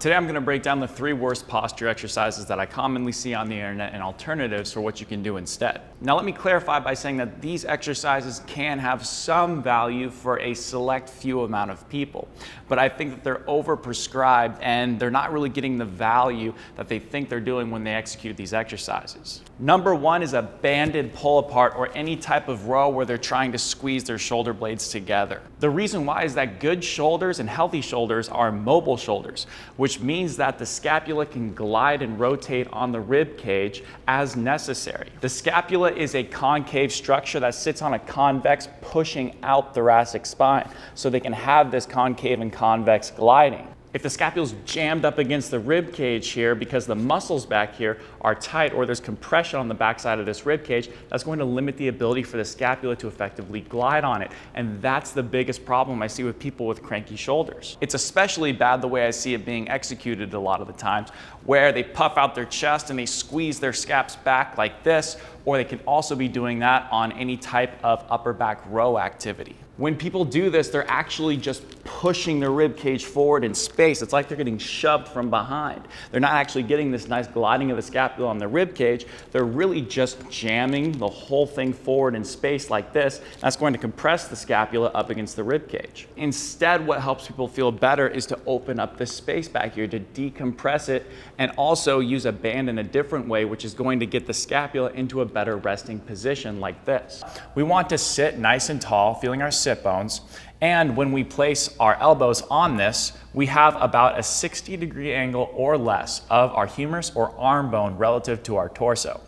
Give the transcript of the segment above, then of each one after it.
Today I'm going to break down the 3 worst posture exercises that I commonly see on the internet and alternatives for what you can do instead. Now let me clarify by saying that these exercises can have some value for a select few amount of people, but I think that they're overprescribed and they're not really getting the value that they think they're doing when they execute these exercises. Number 1 is a banded pull apart or any type of row where they're trying to squeeze their shoulder blades together. The reason why is that good shoulders and healthy shoulders are mobile shoulders, which means that the scapula can glide and rotate on the rib cage as necessary. The scapula is a concave structure that sits on a convex pushing out thoracic spine, so they can have this concave and convex gliding. If the scapula is jammed up against the rib cage here because the muscles back here are tight or there's compression on the backside of this rib cage, that's going to limit the ability for the scapula to effectively glide on it. And that's the biggest problem I see with people with cranky shoulders. It's especially bad the way I see it being executed a lot of the times, where they puff out their chest and they squeeze their scaps back like this, or they can also be doing that on any type of upper back row activity. When people do this, they're actually just pushing their rib cage forward in space. It's like they're getting shoved from behind. They're not actually getting this nice gliding of the scapula on the rib cage. They're really just jamming the whole thing forward in space like this. That's going to compress the scapula up against the rib cage. Instead, what helps people feel better is to open up this space back here, to decompress it, and also use a band in a different way, which is going to get the scapula into a better resting position like this. We want to sit nice and tall, feeling our sit bones, and when we place our elbows on this, we have about a 60-degree angle or less of our humerus or arm bone relative to our torso.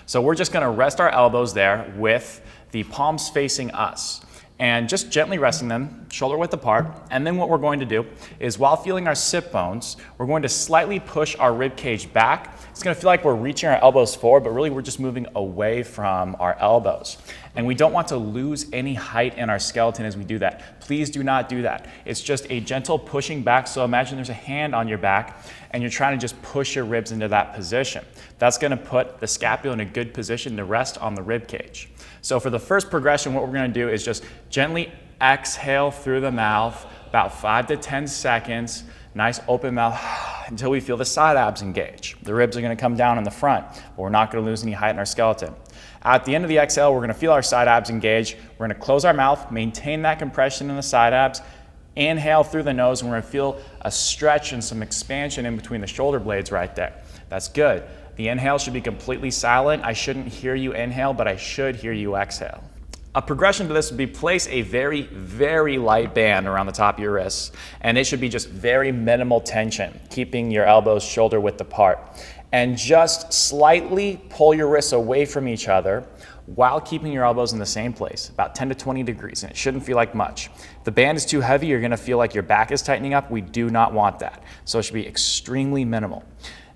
So we're just going to rest our elbows there with the palms facing us and just gently resting them shoulder width apart. And then what we're going to do is, while feeling our sit bones, we're going to slightly push our rib cage back. It's going to feel like we're reaching our elbows forward, but really we're just moving away from our elbows. And we don't want to lose any height in our skeleton as we do that. Please do not do that. It's just a gentle pushing back. So imagine there's a hand on your back and you're trying to just push your ribs into that position. That's going to put the scapula in a good position to rest on the rib cage. So for the first progression, what we're going to do is just gently exhale through the mouth, about 5 to 10 seconds, nice open mouth, until we feel the side abs engage. The ribs are going to come down in the front, but we're not going to lose any height in our skeleton. At the end of the exhale, we're going to feel our side abs engage. We're going to close our mouth, maintain that compression in the side abs, inhale through the nose, and we're going to feel a stretch and some expansion in between the shoulder blades right there. That's good. The inhale should be completely silent. I shouldn't hear you inhale, but I should hear you exhale. A progression to this would be place a very, very light band around the top of your wrists, and it should be just very minimal tension, keeping your elbows shoulder width apart. And just slightly pull your wrists away from each other while keeping your elbows in the same place, about 10 to 20 degrees, and it shouldn't feel like much. If the band is too heavy, you're gonna feel like your back is tightening up. We do not want that. So it should be extremely minimal.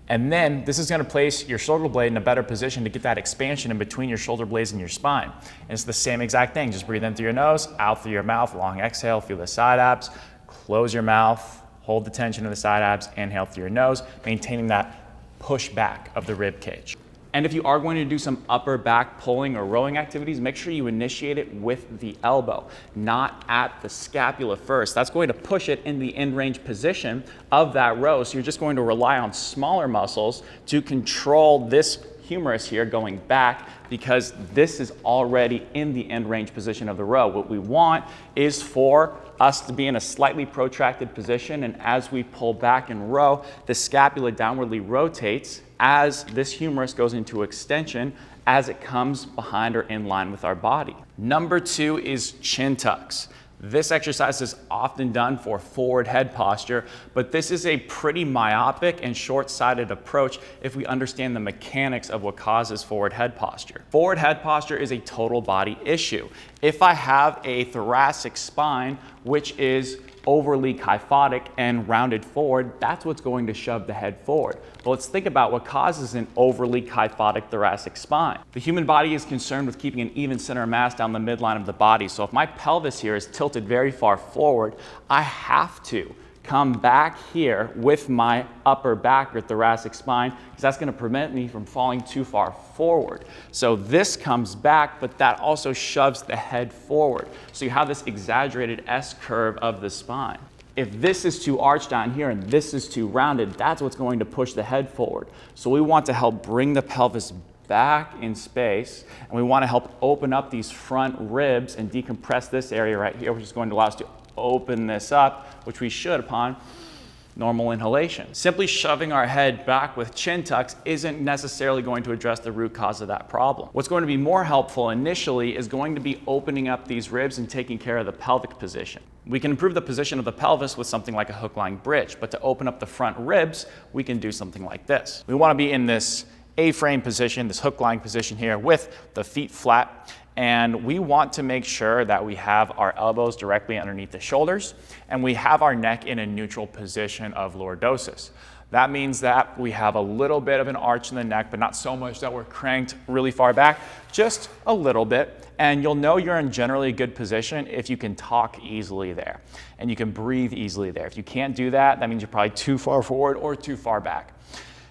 And then this is going to place your shoulder blade in a better position to get that expansion in between your shoulder blades and your spine. And it's the same exact thing. Just breathe in through your nose, out through your mouth, long exhale, feel the side abs, close your mouth, hold the tension of the side abs, inhale through your nose, maintaining that push back of the rib cage. And if you are going to do some upper back pulling or rowing activities, make sure you initiate it with the elbow, not at the scapula first. That's going to push it in the end range position of that row. So you're just going to rely on smaller muscles to control this humerus here going back, because this is already in the end range position of the row. What we want is for us to be in a slightly protracted position, and as we pull back and row, the scapula downwardly rotates as this humerus goes into extension as it comes behind or in line with our body. Number 2 is chin tucks. This exercise is often done for forward head posture, but this is a pretty myopic and short-sighted approach if we understand the mechanics of what causes forward head posture. Forward head posture is a total body issue. If I have a thoracic spine, which is overly kyphotic and rounded forward, that's what's going to shove the head forward. But let's think about what causes an overly kyphotic thoracic spine. The human body is concerned with keeping an even center of mass down the midline of the body. So if my pelvis here is tilted very far forward, I have to come back here with my upper back or thoracic spine, because that's going to prevent me from falling too far forward. So this comes back, but that also shoves the head forward. So you have this exaggerated S curve of the spine. If this is too arched down here and this is too rounded, that's what's going to push the head forward. So we want to help bring the pelvis back in space, and we want to help open up these front ribs and decompress this area right here, which is going to allow us to open this up, which we should upon normal inhalation. Simply shoving our head back with chin tucks isn't necessarily going to address the root cause of that problem. What's going to be more helpful initially is going to be opening up these ribs and taking care of the pelvic position. We can improve the position of the pelvis with something like a hook-lying bridge, but to open up the front ribs, we can do something like this. We want to be in this A-frame position, this hook-lying position here with the feet flat, and we want to make sure that we have our elbows directly underneath the shoulders and we have our neck in a neutral position of lordosis. That means that we have a little bit of an arch in the neck, but not so much that we're cranked really far back, just a little bit. And you'll know you're in generally a good position if you can talk easily there and you can breathe easily there. If you can't do that, that means you're probably too far forward or too far back.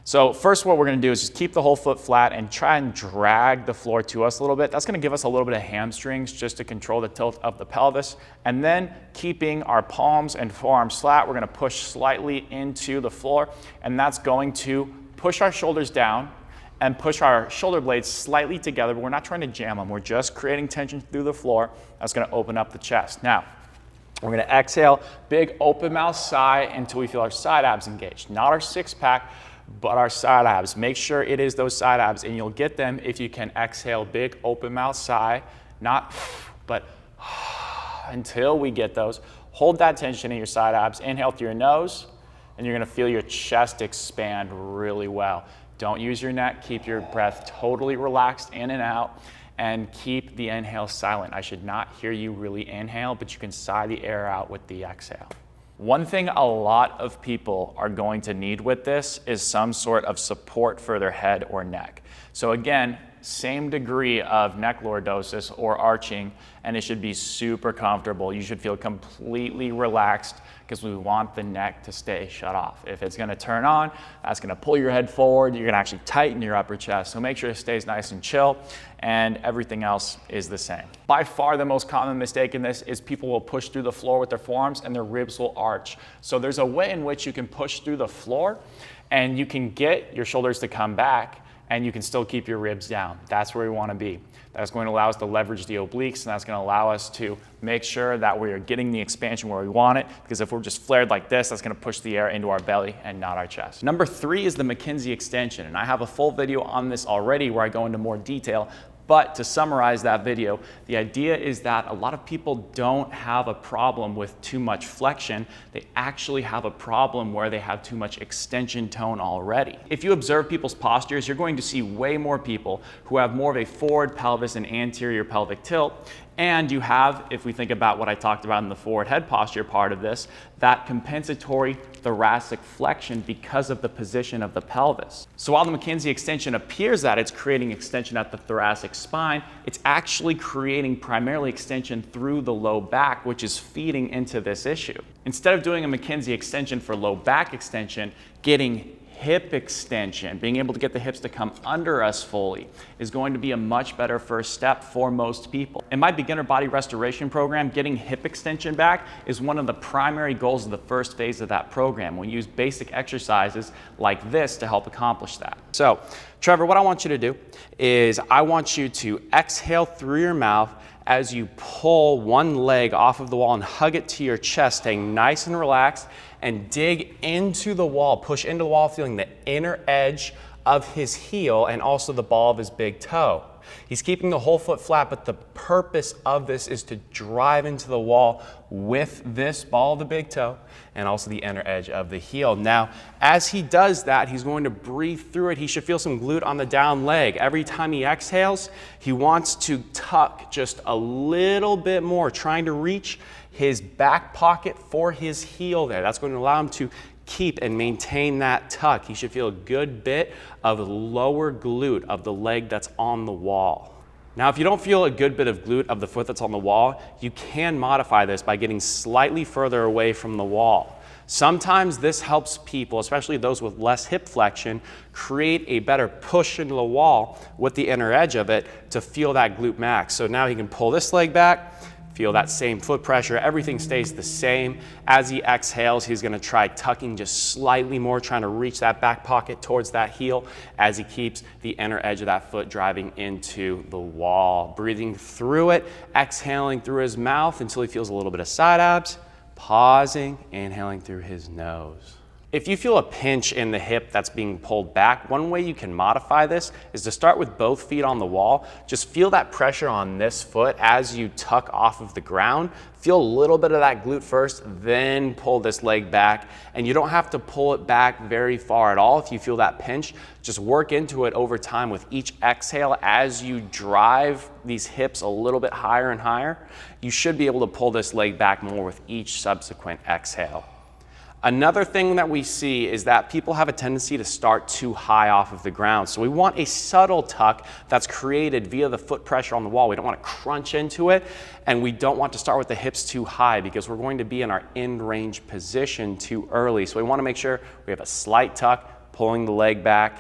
So first what we're going to do is just keep the whole foot flat and try and drag the floor to us a little bit. That's going to give us a little bit of hamstrings just to control the tilt of the pelvis. And then keeping our palms and forearms flat, we're going to push slightly into the floor, and that's going to push our shoulders down and push our shoulder blades slightly together, but we're not trying to jam them. We're just creating tension through the floor. That's going to open up the chest. Now, we're going to exhale, big open mouth sigh until we feel our side abs engaged, not our six pack, but our side abs. Make sure it is those side abs, and you'll get them if you can exhale, big open mouth sigh, not but until we get those. Hold that tension in your side abs. Inhale through your nose, and you're going to feel your chest expand really well. Don't use your neck. Keep your breath totally relaxed in and out, and keep the inhale silent. I should not hear you really inhale, but you can sigh the air out with the exhale. One thing a lot of people are going to need with this is some sort of support for their head or neck. So again, same degree of neck lordosis or arching, and it should be super comfortable. You should feel completely relaxed because we want the neck to stay shut off. If it's going to turn on, that's going to pull your head forward. You're going to actually tighten your upper chest. So make sure it stays nice and chill, and everything else is the same. By far the most common mistake in this is people will push through the floor with their forearms and their ribs will arch. So there's a way in which you can push through the floor and you can get your shoulders to come back and you can still keep your ribs down. That's where we want to be. That's going to allow us to leverage the obliques, and that's going to allow us to make sure that we are getting the expansion where we want it, because if we're just flared like this, that's going to push the air into our belly and not our chest. Number 3 is the McKenzie extension, and I have a full video on this already where I go into more detail. But to summarize that video, the idea is that a lot of people don't have a problem with too much flexion. They actually have a problem where they have too much extension tone already. If you observe people's postures, you're going to see way more people who have more of a forward pelvis and anterior pelvic tilt. And you have, if we think about what I talked about in the forward head posture part of this, that compensatory thoracic flexion because of the position of the pelvis. So while the McKenzie extension appears that it's creating extension at the thoracic spine, it's actually creating primarily extension through the low back, which is feeding into this issue. Instead of doing a McKenzie extension for low back extension, getting hip extension, being able to get the hips to come under us fully, is going to be a much better first step for most people. In my beginner body restoration program, getting hip extension back is one of the primary goals of the first phase of that program. We use basic exercises like this to help accomplish that. So, Trevor, what I want you to do is I want you to exhale through your mouth as you pull one leg off of the wall and hug it to your chest, staying nice and relaxed, and dig into the wall, push into the wall, feeling the inner edge of his heel and also the ball of his big toe. He's keeping the whole foot flat, but the purpose of this is to drive into the wall with this ball of the big toe and also the inner edge of the heel. Now, as he does that, he's going to breathe through it. He should feel some glute on the down leg. Every time he exhales, he wants to tuck just a little bit more, trying to reach his back pocket for his heel there. That's going to allow him to keep and maintain that tuck. He should feel a good bit of the lower glute of the leg that's on the wall. Now, if you don't feel a good bit of glute of the foot that's on the wall, you can modify this by getting slightly further away from the wall. Sometimes this helps people, especially those with less hip flexion, create a better push into the wall with the inner edge of it to feel that glute max. So now he can pull this leg back, Feel that same foot pressure, everything stays the same. As he exhales, he's gonna try tucking just slightly more, trying to reach that back pocket towards that heel as he keeps the inner edge of that foot driving into the wall. Breathing through it, exhaling through his mouth until he feels a little bit of side abs, pausing, inhaling through his nose. If you feel a pinch in the hip that's being pulled back, one way you can modify this is to start with both feet on the wall. Just feel that pressure on this foot as you tuck off of the ground. Feel a little bit of that glute first, then pull this leg back. And you don't have to pull it back very far at all if you feel that pinch. Just work into it over time with each exhale as you drive these hips a little bit higher and higher. You should be able to pull this leg back more with each subsequent exhale. Another thing that we see is that people have a tendency to start too high off of the ground. So we want a subtle tuck that's created via the foot pressure on the wall. We don't want to crunch into it, and we don't want to start with the hips too high because we're going to be in our end range position too early. So we want to make sure we have a slight tuck, pulling the leg back,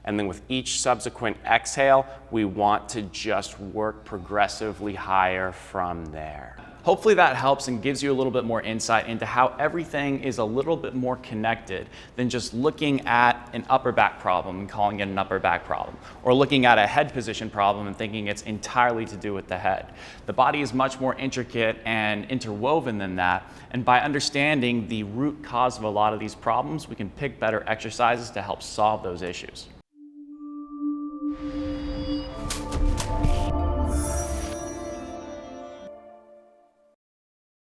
and then with each subsequent exhale, we want to just work progressively higher from there. Hopefully that helps and gives you a little bit more insight into how everything is a little bit more connected than just looking at an upper back problem and calling it an upper back problem, or looking at a head position problem and thinking it's entirely to do with the head. The body is much more intricate and interwoven than that, and by understanding the root cause of a lot of these problems, we can pick better exercises to help solve those issues.